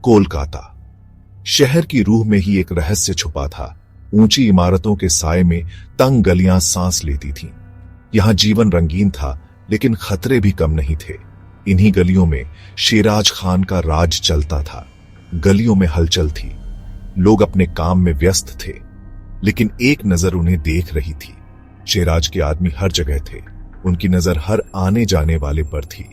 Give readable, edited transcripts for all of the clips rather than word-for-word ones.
कोलकाता शहर की रूह में ही एक रहस्य छुपा था। ऊंची इमारतों के साए में तंग गलियां सांस लेती थीं। यहां जीवन रंगीन था, लेकिन खतरे भी कम नहीं थे। इन्हीं गलियों में शेराज खान का राज चलता था। गलियों में हलचल थी, लोग अपने काम में व्यस्त थे, लेकिन एक नजर उन्हें देख रही थी। शेराज के आदमी हर जगह थे, उनकी नजर हर आने जाने वाले पर थी।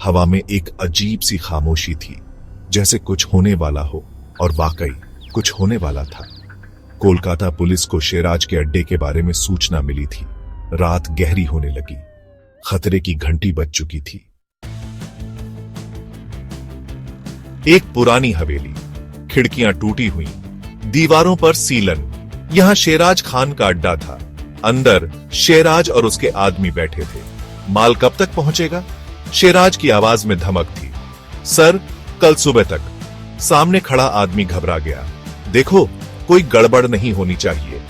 हवा में एक अजीब सी खामोशी थी, जैसे कुछ होने वाला हो, और वाकई कुछ होने वाला था। कोलकाता पुलिस को शेराज के अड्डे के बारे में सूचना मिली थी। रात गहरी होने लगी, खतरे की घंटी बज चुकी थी। एक पुरानी हवेली, खिड़कियां टूटी हुई, दीवारों पर सीलन। यहां शेराज खान का अड्डा था। अंदर शेराज और उसके आदमी बैठे थे। माल कब तक पहुंचेगा? शेराज की आवाज में धमक थी। सर, कल सुबह तक। सामने खड़ा आदमी घबरा गया। देखो, कोई गड़बड़ नहीं होनी चाहिए।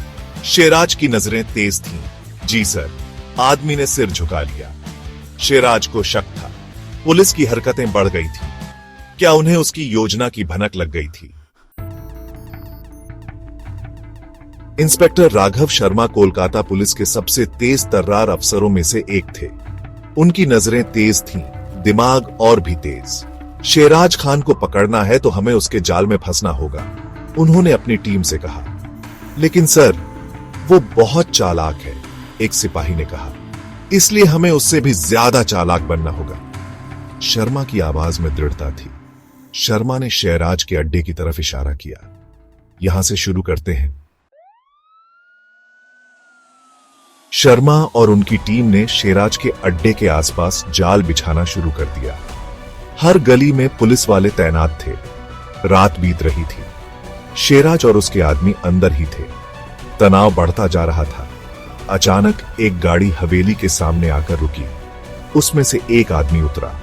शेराज की नजरें तेज थीं। जी सर, आदमी ने सिर झुका लिया। शेराज को शक था, पुलिस की हरकतें बढ़ गई थी। क्या उन्हें उसकी योजना की भनक लग गई थी? इंस्पेक्टर राघव शर्मा कोलकाता पुलिस के सबसे तेज तर्रार अफसरों में से एक थे। उनकी नजरें तेज थीं, दिमाग और भी तेज। शेराज खान को पकड़ना है तो हमें उसके जाल में फंसना होगा, उन्होंने अपनी टीम से कहा। लेकिन सर, वो बहुत चालाक है, एक सिपाही ने कहा। इसलिए हमें उससे भी ज्यादा चालाक बनना होगा। शर्मा की आवाज में दृढ़ता थी। शर्मा ने शेराज के अड्डे की तरफ इशारा किया। यहां से शुरू करते हैं। शर्मा और उनकी टीम ने शेराज के अड्डे के आसपास जाल बिछाना शुरू कर दिया। हर गली में पुलिस वाले तैनात थे। रात बीत रही थी। शेराज और उसके आदमी अंदर ही थे। तनाव बढ़ता जा रहा था। अचानक एक गाड़ी हवेली के सामने आकर रुकी। उसमें से एक आदमी उतरा।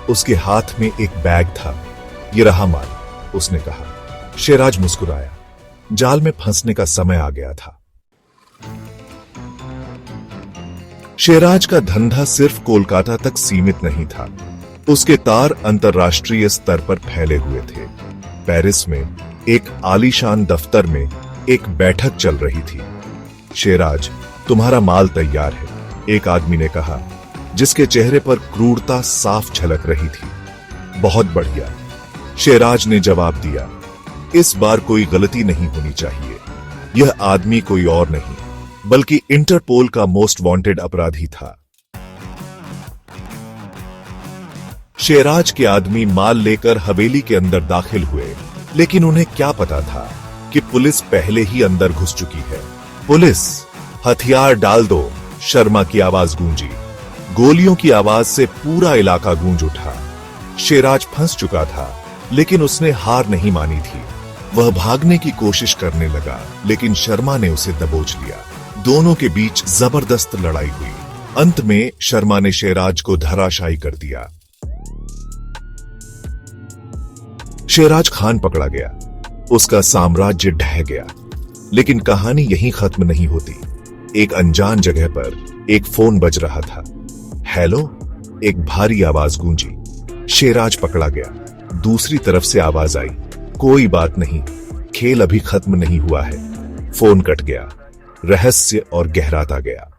उसके हाथ में एक बैग था। ये रहा माल, उसने कहा। शेराज मुस्कुराया। जाल में फंसने का समय आ गया था। शेराज का धंधा सिर्फ कोलकाता तक सीमित नहीं था। उसके तार अंतर्राष्ट्रीय स्तर पर फैले हुए थे। पेरिस में एक आलीशान दफ्तर में एक बैठक चल रही थी। शेराज, तुम्हारा माल तैयार है, एक आदमी ने कहा, जिसके चेहरे पर क्रूरता साफ झलक रही थी। बहुत बढ़िया, शेराज ने जवाब दिया। इस बार कोई गलती नहीं होनी चाहिए। यह आदमी कोई और नहीं, बल्कि इंटरपोल का मोस्ट वांटेड अपराधी था। शेराज के आदमी माल लेकर हवेली के अंदर दाखिल हुए, लेकिन उन्हें क्या पता था कि पुलिस पहले ही अंदर घुस चुकी है। पुलिस, हथियार डाल दो, शर्मा की आवाज गूंजी। गोलियों की आवाज से पूरा इलाका गूंज उठा। शेराज फंस चुका था, लेकिन उसने हार नहीं मानी थी। वह भागने की कोशिश करने लगा, लेकिन शर्मा ने उसे दबोच लिया। दोनों के बीच जबरदस्त लड़ाई हुई। अंत में शर्मा ने शेराज को धराशायी कर दिया। शेराज खान पकड़ा गया। उसका साम्राज्य ढह गया। लेकिन कहानी यहीं खत्म नहीं होती। एक अनजान जगह पर एक फोन बज रहा था। हेलो, एक भारी आवाज गूंजी। शेराज पकड़ा गया। दूसरी तरफ से आवाज आई, कोई बात नहीं, खेल अभी खत्म नहीं हुआ है। फोन कट गया। रहस्य और गहराता गया।